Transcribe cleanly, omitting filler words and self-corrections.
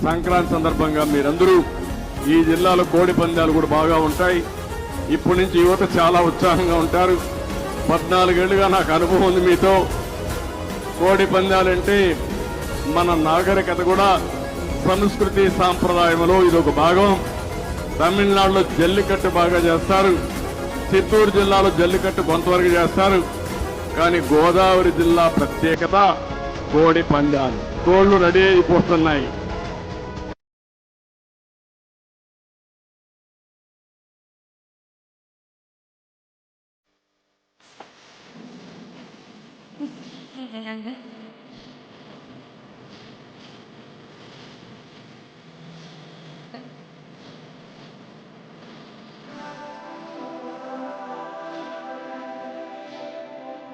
సంక్రాంతి సందర్భంగా మీరందరూ ఈ జిల్లాలో కోడి పందాలు కూడా బాగా ఉంటాయి. ఇప్పటి నుంచి యువత చాలా ఉత్సాహంగా ఉంటారు. 14 ఏళ్లుగా నాకు అనుభవం ఉంది మీతో. కోడి పందాలంటే మన నాగరికత కూడా సంస్కృతి సాంప్రదాయంలో ఇదొక భాగం. తమిళనాడులో జల్లికట్టు బాగా చేస్తారు, చిత్తూరు జిల్లాలో జల్లికట్టు కొంతవరకు చేస్తారు. కానీ గోదావరి జిల్లా ప్రత్యేకత కోడి పందాలు. కోళ్లు రెడీ అయిపోతున్నాయి.